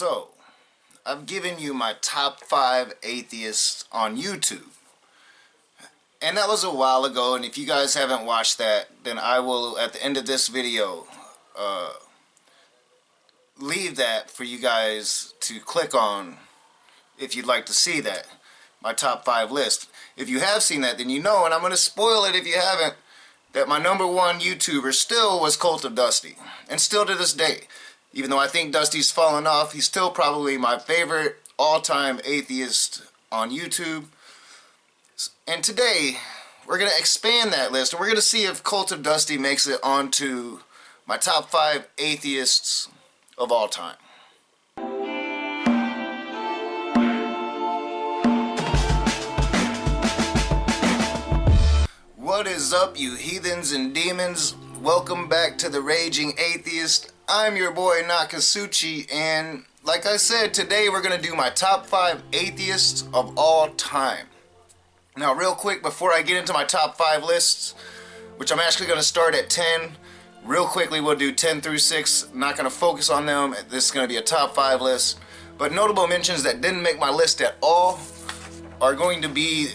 So, I've given you my top 5 atheists on YouTube. And that was a while ago, and if you guys haven't watched that, then I will, at the end of this video, leave that for you guys to click on if you'd like to see that, my top 5 list. If you have seen that, then you know, and I'm going to spoil it if you haven't, that my #1 YouTuber still was Cult of Dusty. And still to this day. Even though I think Dusty's fallen off, he's still probably my favorite all-time atheist on YouTube. And today, we're going to expand that list, and we're going to see if Cult of Dusty makes it onto my top 5 atheists of all time. What is up, you heathens and demons? Welcome back to The Raging Atheist. I'm your boy Nakasuchi, and like I said, today we're going to do my top 5 atheists of all time. Now, real quick, before I get into my top 5 lists, which I'm actually going to start at 10, real quickly we'll do 10 through 6. I'm not going to focus on them. This is going to be a top 5 list. But notable mentions that didn't make my list at all are going to be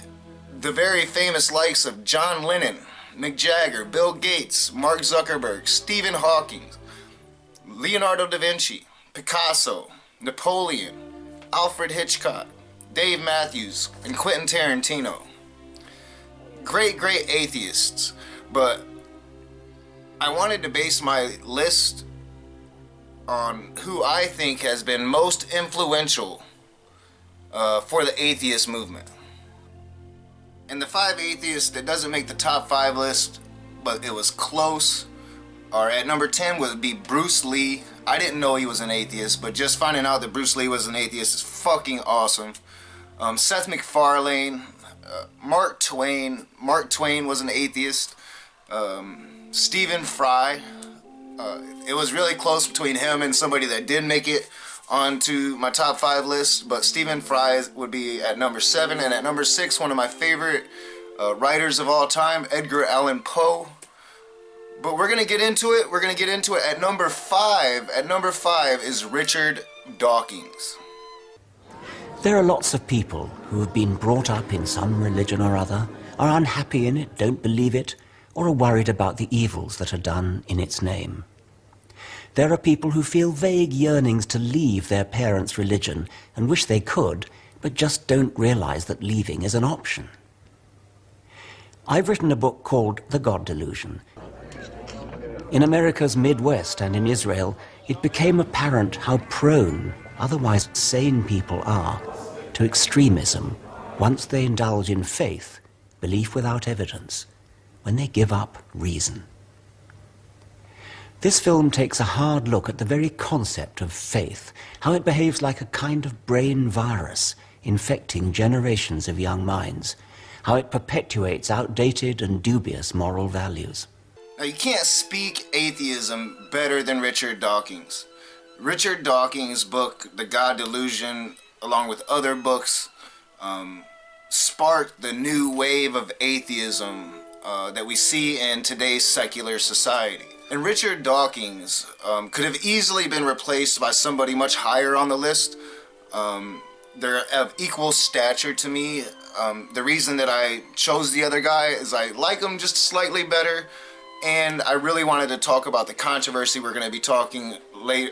the very famous likes of John Lennon, Mick Jagger, Bill Gates, Mark Zuckerberg, Stephen Hawking, Leonardo da Vinci, Picasso, Napoleon, Alfred Hitchcock, Dave Matthews, and Quentin Tarantino. Great atheists, but I wanted to base my list on who I think has been most influential for the atheist movement. And the 5 atheists that doesn't make the top 5 list, but it was close, are at number 10 would be Bruce Lee. I didn't know he was an atheist, but just finding out that Bruce Lee was an atheist is fucking awesome. Seth MacFarlane, Mark Twain. Mark Twain was an atheist. Stephen Fry. It was really close between him and somebody that did make it onto my top 5 list, but Stephen Fry would be at number 7, and at number 6, one of my favorite writers of all time, Edgar Allan Poe. But we're gonna get into it. We're gonna get into it at number 5. At number 5 is Richard Dawkins. There are lots of people who have been brought up in some religion or other, are unhappy in it, don't believe it, or are worried about the evils that are done in its name. There are people who feel vague yearnings to leave their parents' religion and wish they could, but just don't realize that leaving is an option. I've written a book called The God Delusion. In America's Midwest and in Israel, it became apparent how prone otherwise sane people are to extremism once they indulge in faith, belief without evidence, when they give up reason. This film takes a hard look at the very concept of faith, how it behaves like a kind of brain virus infecting generations of young minds, how it perpetuates outdated and dubious moral values. Now, you can't speak atheism better than Richard Dawkins. Richard Dawkins' book, The God Delusion, along with other books, sparked the new wave of atheism that we see in today's secular society. And Richard Dawkins could have easily been replaced by somebody much higher on the list. They're of equal stature to me. The reason that I chose the other guy is I like him just slightly better, and I really wanted to talk about the controversy we're going to be talking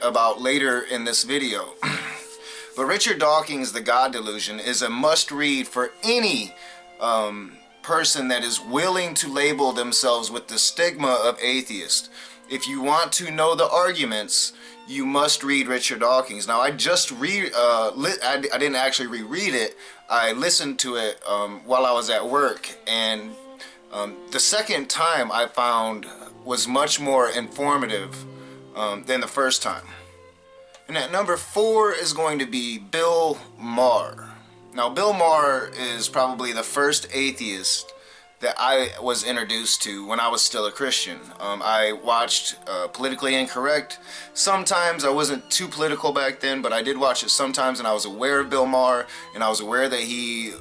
about later in this video. But Richard Dawkins' The God Delusion is a must-read for any person that is willing to label themselves with the stigma of atheist. If you want to know the arguments, you must read Richard Dawkins. Now, I just I didn't actually reread it. I listened to it while I was at work, and the second time I found was much more informative than the first time. And at number 4 is going to be Bill Maher. Now, Bill Maher is probably the first atheist that I was introduced to when I was still a Christian. I watched Politically Incorrect. Sometimes I wasn't too political back then, but I did watch it sometimes, and I was aware of Bill Maher, and I was aware that he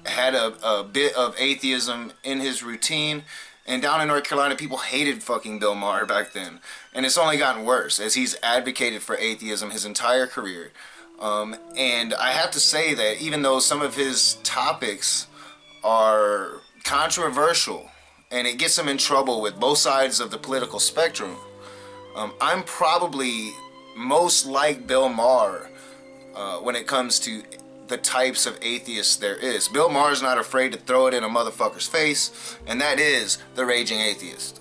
had a bit of atheism in his routine. And down in North Carolina, people hated fucking Bill Maher back then. And it's only gotten worse as he's advocated for atheism his entire career. And I have to say that even though some of his topics are controversial and it gets him in trouble with both sides of the political spectrum, I'm probably most like Bill Maher when it comes to the types of atheists there is. Bill Maher's not afraid to throw it in a motherfucker's face, and that is the raging atheist.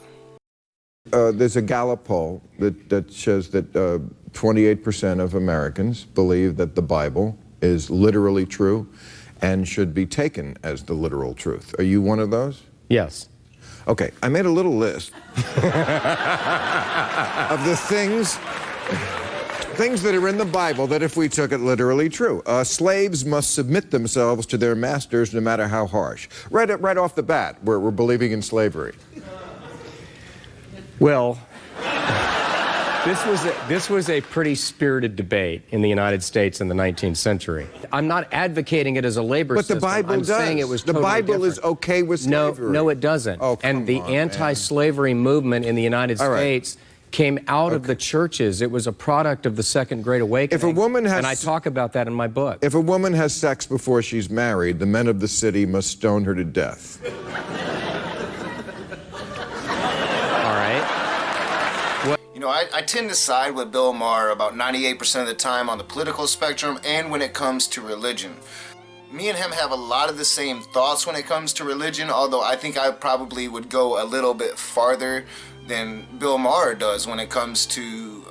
There's a Gallup poll that shows that 28% of Americans believe that the Bible is literally true and should be taken as the literal truth. Are you one of those? Yes. Okay, I made a little list of the things that are in the Bible that if we took it literally true. Slaves must submit themselves to their masters no matter how harsh. Right off the bat, we're believing in slavery. Well, this was a pretty spirited debate in the United States in the 19th century. I'm not advocating it as a labor system. But the Bible does. Saying it was the totally Bible different. is okay with slavery. No, it doesn't. Oh, and the anti-slavery movement in the United States came out of the churches. It was a product of the Second Great Awakening. If a woman has, and I talk about that in my book. If a woman has sex before she's married, the men of the city must stone her to death. All right. You know, I tend to side with Bill Maher about 98% of the time on the political spectrum and when it comes to religion. Me and him have a lot of the same thoughts when it comes to religion, although I think I probably would go a little bit farther than Bill Maher does when it comes to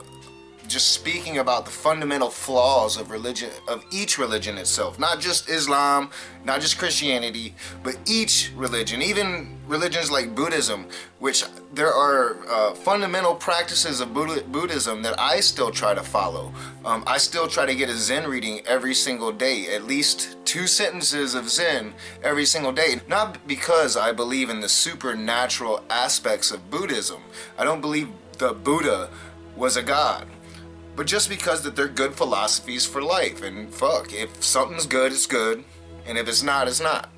just speaking about the fundamental flaws of religion, of each religion itself. Not just Islam, not just Christianity, but each religion, even religions like Buddhism, which there are fundamental practices of Buddhism that I still try to follow. I still try to get a Zen reading every single day, at least 2 sentences of Zen every single day. Not because I believe in the supernatural aspects of Buddhism. I don't believe the Buddha was a god. But just because that they're good philosophies for life. And fuck, if something's good, it's good. And if it's not, it's not.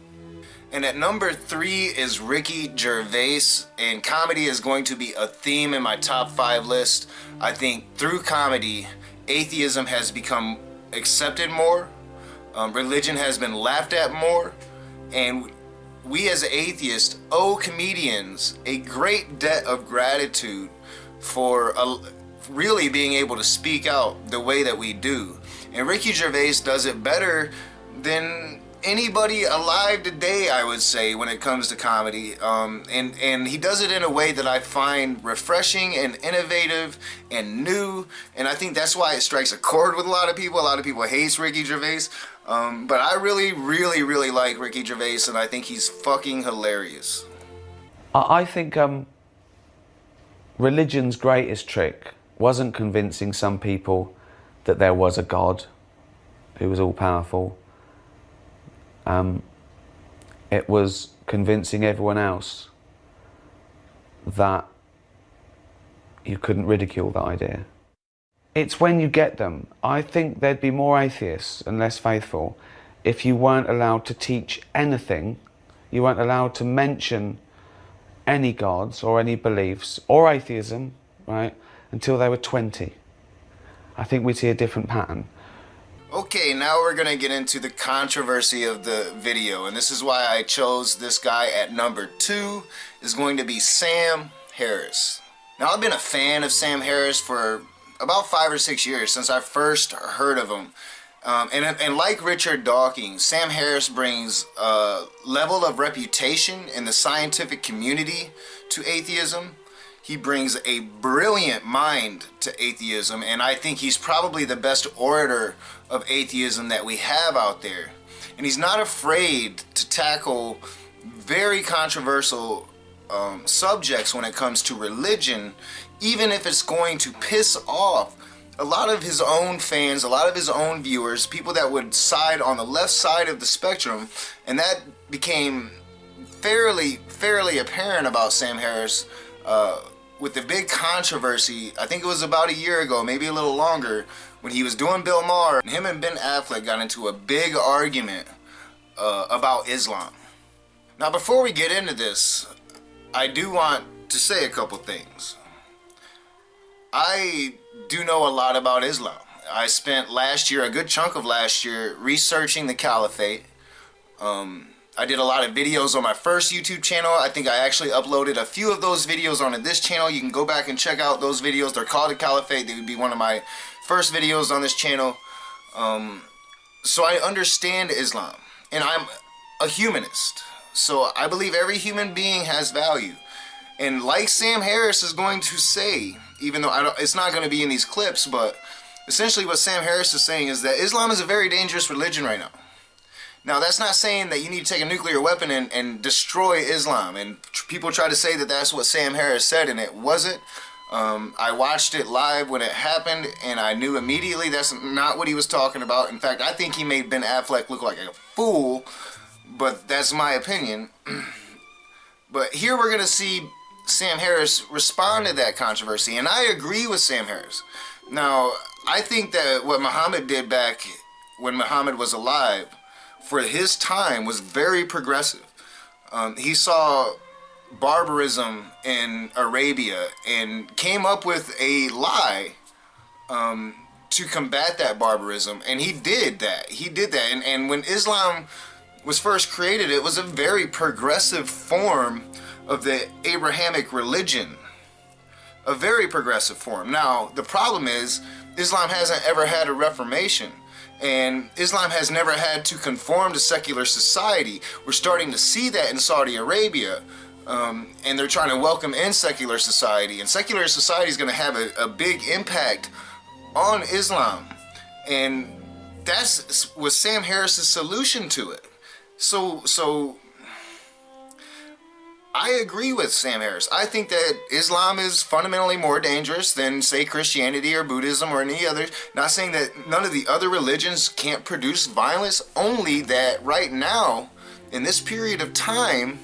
And at number 3 is Ricky Gervais. And comedy is going to be a theme in my top 5 list. I think through comedy, atheism has become accepted more. Religion has been laughed at more. And we as atheists owe comedians a great debt of gratitude for really being able to speak out the way that we do. And Ricky Gervais does it better than anybody alive today, I would say, when it comes to comedy. And he does it in a way that I find refreshing and innovative and new. And I think that's why it strikes a chord with a lot of people. A lot of people hate Ricky Gervais. But I really like Ricky Gervais, and I think he's fucking hilarious. I think religion's greatest trick wasn't convincing some people that there was a God who was all-powerful. It was convincing everyone else that you couldn't ridicule the idea. It's when you get them. I think there'd be more atheists and less faithful if you weren't allowed to teach anything, you weren't allowed to mention any gods or any beliefs or atheism, right, until they were 20. I think we'd see a different pattern. Okay, now we're gonna get into the controversy of the video, and this is why I chose this guy at number 2, is going to be Sam Harris. Now, I've been a fan of Sam Harris for about 5 or 6 years, since I first heard of him. And like Richard Dawkins, Sam Harris brings a level of reputation in the scientific community to atheism. He brings a brilliant mind to atheism, and I think he's probably the best orator of atheism that we have out there. And he's not afraid to tackle very controversial subjects when it comes to religion, even if it's going to piss off a lot of his own fans, a lot of his own viewers, people that would side on the left side of the spectrum. And that became fairly apparent about Sam Harris with the big controversy. I think it was about a year ago, maybe a little longer, when he was doing Bill Maher. Him and Ben Affleck got into a big argument about Islam. Now, before we get into this, I do want to say a couple things. I do know a lot about Islam. I spent last year, a good chunk of last year, researching the caliphate. I did a lot of videos on my first YouTube channel. I think I actually uploaded a few of those videos onto this channel. You can go back and check out those videos. They're called the Caliphate. They would be one of my first videos on this channel. So I understand Islam, and I'm a humanist. So I believe every human being has value. And like Sam Harris is going to say, even though it's not going to be in these clips, but essentially what Sam Harris is saying is that Islam is a very dangerous religion right now. Now, that's not saying that you need to take a nuclear weapon and destroy Islam. And people try to say that that's what Sam Harris said, and it wasn't. I watched it live when it happened, and I knew immediately that's not what he was talking about. In fact, I think he made Ben Affleck look like a fool, but that's my opinion. But here we're going to see Sam Harris respond to that controversy, and I agree with Sam Harris. Now, I think that what Muhammad did back when Muhammad was alive, for his time, was very progressive. He saw barbarism in Arabia and came up with a lie to combat that barbarism, and he did that. And when Islam was first created, it was a very progressive form of the Abrahamic religion. A very progressive form. Now, the problem is, Islam hasn't ever had a reformation. And Islam has never had to conform to secular society. We're starting to see that in Saudi Arabia. And they're trying to welcome in secular society. And secular society is going to have a big impact on Islam. And that was Sam Harris's solution to it. So I agree with Sam Harris. I think that Islam is fundamentally more dangerous than, say, Christianity or Buddhism or any other. Not saying that none of the other religions can't produce violence, only that right now, in this period of time,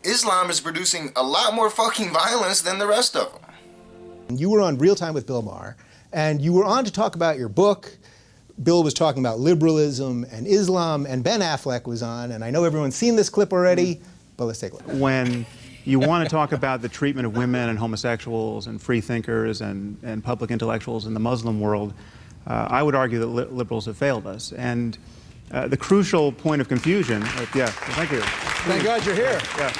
Islam is producing a lot more fucking violence than the rest of them. You were on Real Time with Bill Maher, and you were on to talk about your book. Bill was talking about liberalism and Islam, and Ben Affleck was on, and I know everyone's seen this clip already. But let's take a look. When you want to talk about the treatment of women and homosexuals and free thinkers and public intellectuals in the Muslim world, I would argue that liberals have failed us. And the crucial point of confusion, thank you. Thank God you're here. Yeah.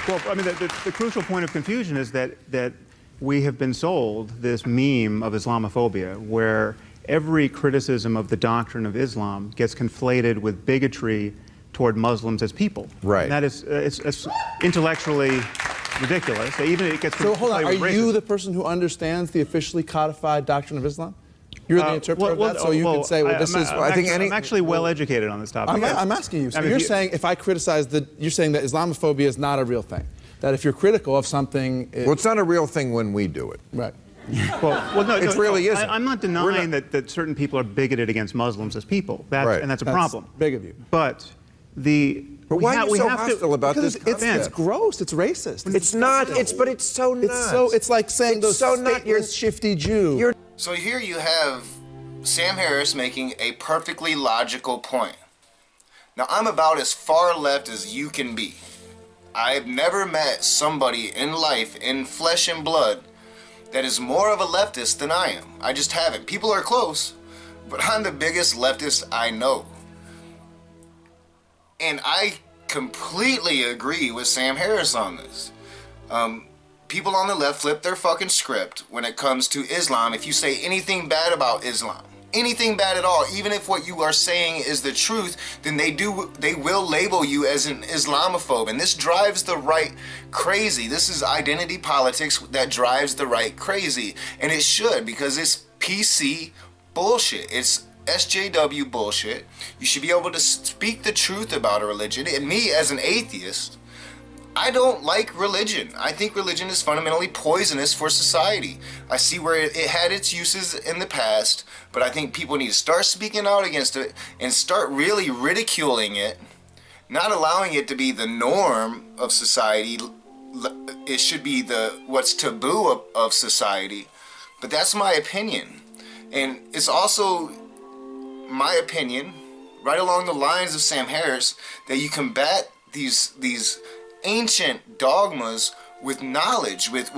Well, I mean, the crucial point of confusion is that we have been sold this meme of Islamophobia, where every criticism of the doctrine of Islam gets conflated with bigotry toward Muslims as people. Right. And that is it's intellectually ridiculous. Even it gets. So hold on, are racism. you the person who understands the officially codified doctrine of Islam? You're the interpreter of that, so you can say, well, this is. I'm actually well educated on this topic. I'm asking you. So you're saying if I criticize you're saying that Islamophobia is not a real thing. That if you're critical of something, well, it's not a real thing when we do it. Right. Well, no, it really isn't. I'm not denying that certain people are bigoted against Muslims as people. And that's a problem. Big of you. But why are you so hostile about this concept? It's gross. It's racist. It's not. But it's so nuts. It's like saying those stateless, shifty Jew. So here you have Sam Harris making a perfectly logical point. Now, I'm about as far left as you can be. I've never met somebody in life, in flesh and blood, that is more of a leftist than I am. I just haven't. People are close, but I'm the biggest leftist I know. And I completely agree with Sam Harris on this. People on the left flip their fucking script when it comes to Islam. If you say anything bad about Islam, anything bad at all, even if what you are saying is the truth, then they will label you as an Islamophobe. And this drives the right crazy. This is identity politics that drives the right crazy. And it should, because it's PC bullshit. It's SJW bullshit. You should be able to speak the truth about a religion. And me, as an atheist, I don't like religion. I think religion is fundamentally poisonous for society. I see where it had its uses in the past, but I think people need to start speaking out against it and start really ridiculing it, not allowing it to be the norm of society. It should be what's taboo of society. But that's my opinion. And it's also my opinion, right along the lines of Sam Harris, that you combat these ancient dogmas with knowledge, with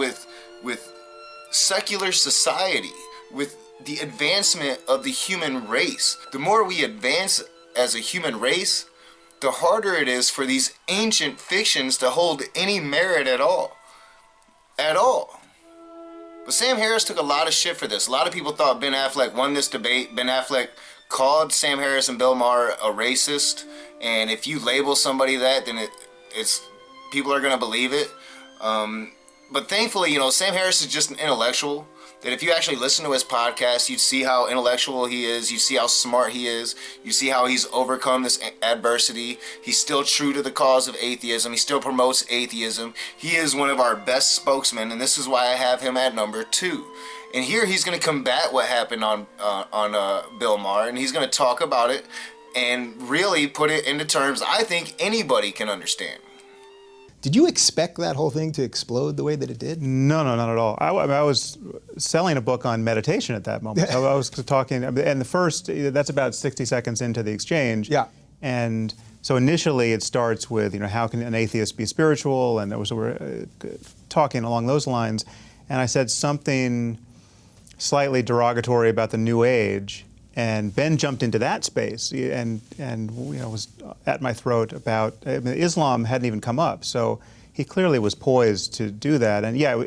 secular society, with the advancement of the human race. The more we advance as a human race, the harder it is for these ancient fictions to hold any merit at all. At all. But Sam Harris took a lot of shit for this. A lot of people thought Ben Affleck won this debate. Ben Affleck called Sam Harris and Bill Maher a racist, and if you label somebody that, then it's people are gonna believe it. But thankfully, you know, Sam Harris is just an intellectual. That if you actually listen to his podcast, you'd see how intellectual he is. You see how smart he is. You see how he's overcome this adversity. He's still true to the cause of atheism. He still promotes atheism. He is one of our best spokesmen, and this is why I have him at number 2. And here he's going to combat what happened on Bill Maher, and he's going to talk about it and really put it into terms I think anybody can understand. Did you expect that whole thing to explode the way that it did? No, not at all. I was selling a book on meditation at that moment. I was talking, and the first, that's about 60 seconds into the exchange. Yeah. And so initially it starts with, you know, how can an atheist be spiritual? And we're talking along those lines. And I said something slightly derogatory about the New Age. And Ben jumped into that space and you know, was at my throat about, I mean, Islam hadn't even come up, so he clearly was poised to do that. And yeah,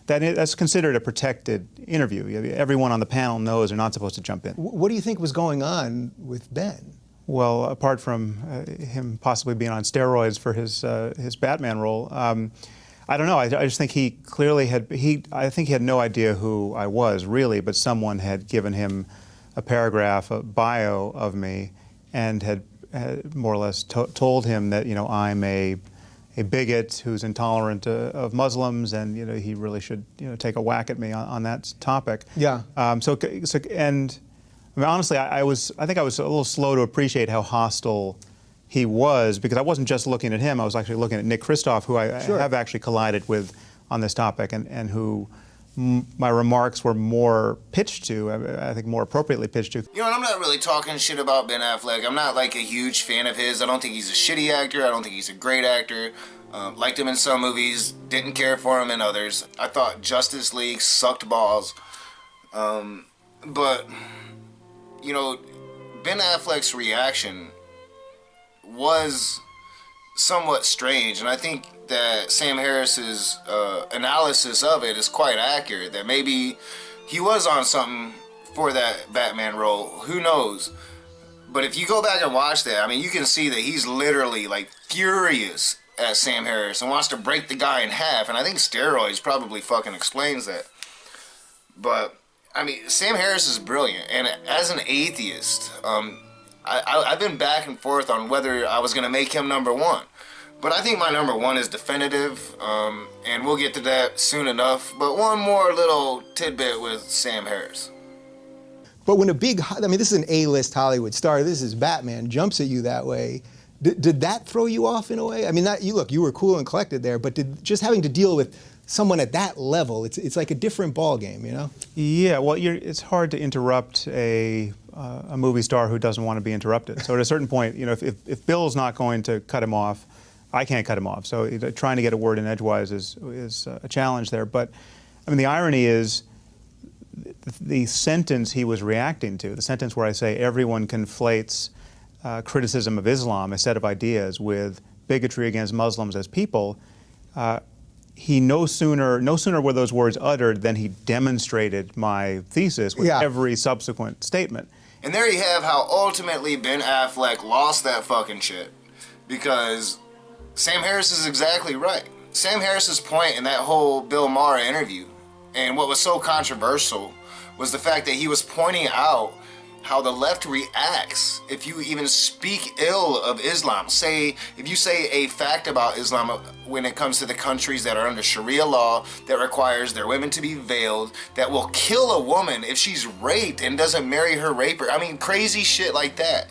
that's considered a protected interview. Everyone on the panel knows they're not supposed to jump in. What do you think was going on with Ben? Well, apart from him possibly being on steroids for his Batman role, I don't know. I just think he clearly I think he had no idea who I was really, but someone had given him a paragraph, a bio of me, and had more or less told him that, you know, I'm a bigot who's intolerant of Muslims, and, you know, he really should, you know, take a whack at me on that topic. Yeah. And I mean, honestly, I think I was a little slow to appreciate how hostile he was, because I wasn't just looking at him. I was actually looking at Nick Kristof, who I have actually collided with on this topic, and who my remarks were more pitched to, I think more appropriately pitched to. You know, and I'm not really talking shit about Ben Affleck. I'm not like a huge fan of his. I don't think he's a shitty actor. I don't think he's a great actor. Liked him in some movies, didn't care for him in others. I thought Justice League sucked balls. But, you know, Ben Affleck's reaction was somewhat strange, and I think that Sam Harris's analysis of it is quite accurate, that maybe he was on something for that Batman role. Who knows? But if you go back and watch that, I mean, you can see that he's literally like furious at Sam Harris and wants to break the guy in half, and I think steroids probably fucking explains that. But, I mean, Sam Harris is brilliant, and as an atheist, I've been back and forth on whether I was going to make him number 1. But I think my number 1 is definitive, and we'll get to that soon enough. But one more little tidbit with Sam Harris. But when this is an A-list Hollywood star, this is Batman, jumps at you that way, did that throw you off in a way? I mean, you were cool and collected there, but just having to deal with someone at that level, it's like a different ball game, you know? Yeah, well, it's hard to interrupt a movie star who doesn't want to be interrupted. So at a certain point, you know, if Bill's not going to cut him off, I can't cut him off. So trying to get a word in edgewise is a challenge there. But I mean, the irony is the sentence he was reacting to, the sentence where I say everyone conflates criticism of Islam, a set of ideas, with bigotry against Muslims as people. He no sooner were those words uttered than he demonstrated my thesis with every subsequent statement. And there you have how ultimately Ben Affleck lost that fucking shit, because Sam Harris is exactly right. Sam Harris's point in that whole Bill Maher interview, and what was so controversial, was the fact that he was pointing out how the left reacts if you even speak ill of Islam. If you say a fact about Islam when it comes to the countries that are under Sharia law that requires their women to be veiled, that will kill a woman if she's raped and doesn't marry her raper. I mean, crazy shit like that.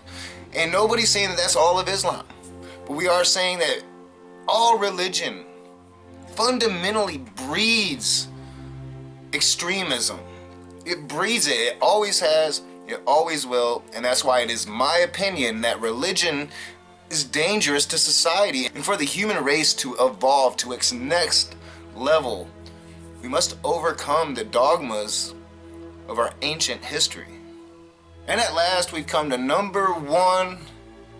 And nobody's saying that that's all of Islam. But we are saying that all religion fundamentally breeds extremism. It breeds it. It always has. It always will. And that's why it is my opinion that religion is dangerous to society. And for the human race to evolve to its next level, we must overcome the dogmas of our ancient history. And at last, we've come to number one,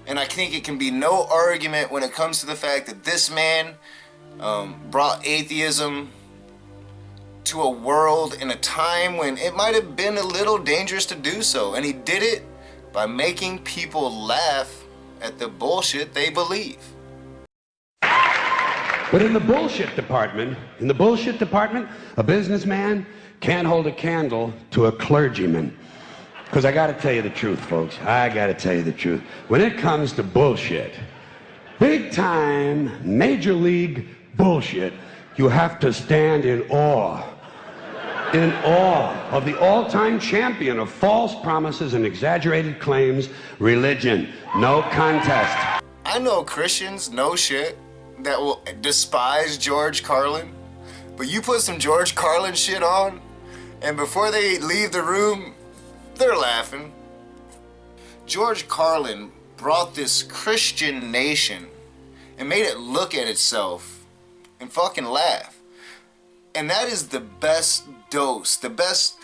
and I think it can be no argument when it comes to the fact that this man brought atheism to a world in a time when it might have been a little dangerous to do so. And he did it by making people laugh at the bullshit they believe. But in the bullshit department, a businessman can't hold a candle to a clergyman. Because I got to tell you the truth, folks. I got to tell you the truth. When it comes to bullshit, big time, major league bullshit, you have to stand in awe of the all-time champion of false promises and exaggerated claims, religion. No contest. I know Christians, no shit, that will despise George Carlin, but you put some George Carlin shit on, and before they leave the room, they're laughing. George Carlin brought this Christian nation and made it look at itself and fucking laugh. And that is the best dose, the best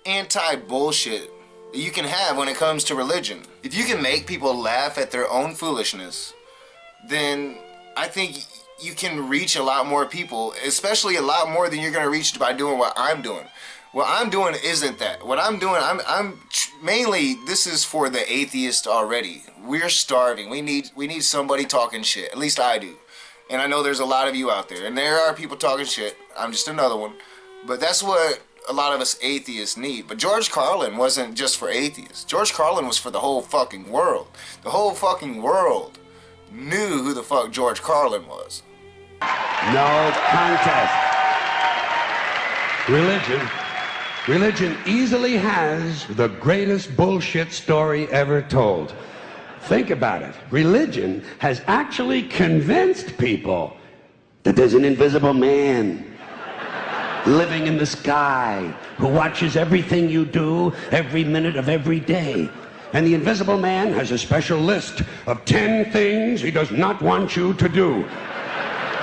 anti-bullshit that you can have when it comes to religion. If you can make people laugh at their own foolishness, then I think you can reach a lot more people, especially a lot more than you're going to reach by doing what I'm doing. What I'm doing isn't that. What I'm doing, I'm mainly, this is for the atheist already. We're starving. We need somebody talking shit. At least I do. And I know there's a lot of you out there. And there are people talking shit. I'm just another one. But that's what a lot of us atheists need. But George Carlin wasn't just for atheists. George Carlin was for the whole fucking world. The whole fucking world knew who the fuck George Carlin was. No contest. Religion easily has the greatest bullshit story ever told. Think about it. Religion has actually convinced people that there's an invisible man living in the sky who watches everything you do every minute of every day. And the invisible man has a special list of 10 things he does not want you to do.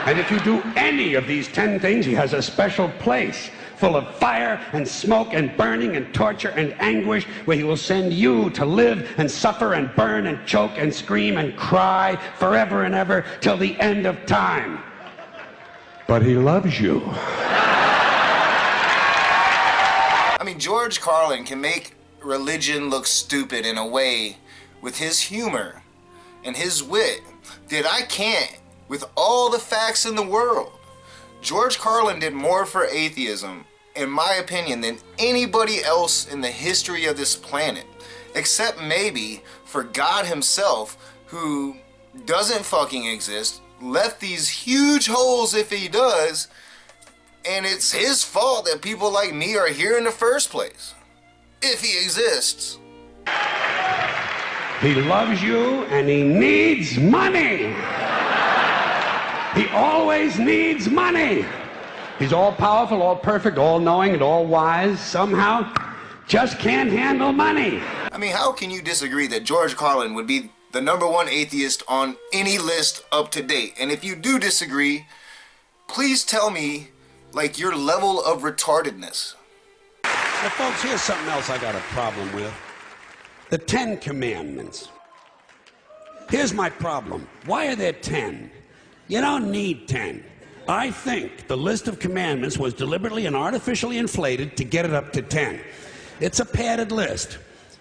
And if you do any of these 10 things, he has a special place full of fire and smoke and burning and torture and anguish, where he will send you to live and suffer and burn and choke and scream and cry forever and ever till the end of time. But he loves you. I mean, George Carlin can make religion look stupid in a way with his humor and his wit that I can't with all the facts in the world. George Carlin did more for atheism, in my opinion, than anybody else in the history of this planet, except maybe for God himself, who doesn't fucking exist, left these huge holes if he does, and it's his fault that people like me are here in the first place, if he exists. He loves you and he needs money. He always needs money. He's all powerful, all perfect, all knowing, and all wise. Somehow, just can't handle money. I mean, how can you disagree that George Carlin would be the #1 atheist on any list up to date? And if you do disagree, please tell me, like, your level of retardedness. Now, folks, here's something else I got a problem with. The 10 Commandments. Here's my problem. Why are there 10? You don't need 10. I think the list of commandments was deliberately and artificially inflated to get it up to 10. It's a padded list.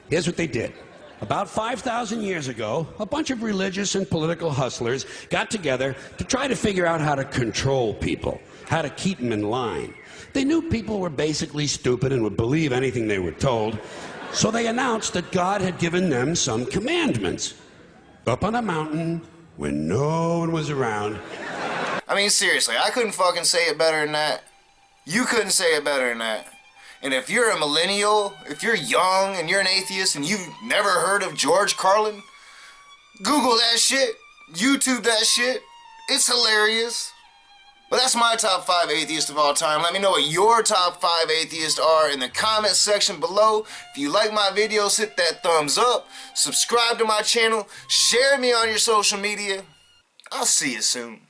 Here's what they did. About 5,000 years ago, a bunch of religious and political hustlers got together to try to figure out how to control people, how to keep them in line. They knew people were basically stupid and would believe anything they were told, so they announced that God had given them some commandments. Up on a mountain, when no one was around. I mean, seriously, I couldn't fucking say it better than that. You couldn't say it better than that. And if you're a millennial, if you're young and you're an atheist and you've never heard of George Carlin, Google that shit. YouTube that shit. It's hilarious. But that's my top 5 atheists of all time. Let me know what your top 5 atheists are in the comment section below. If you like my videos, hit that thumbs up. Subscribe to my channel. Share me on your social media. I'll see you soon.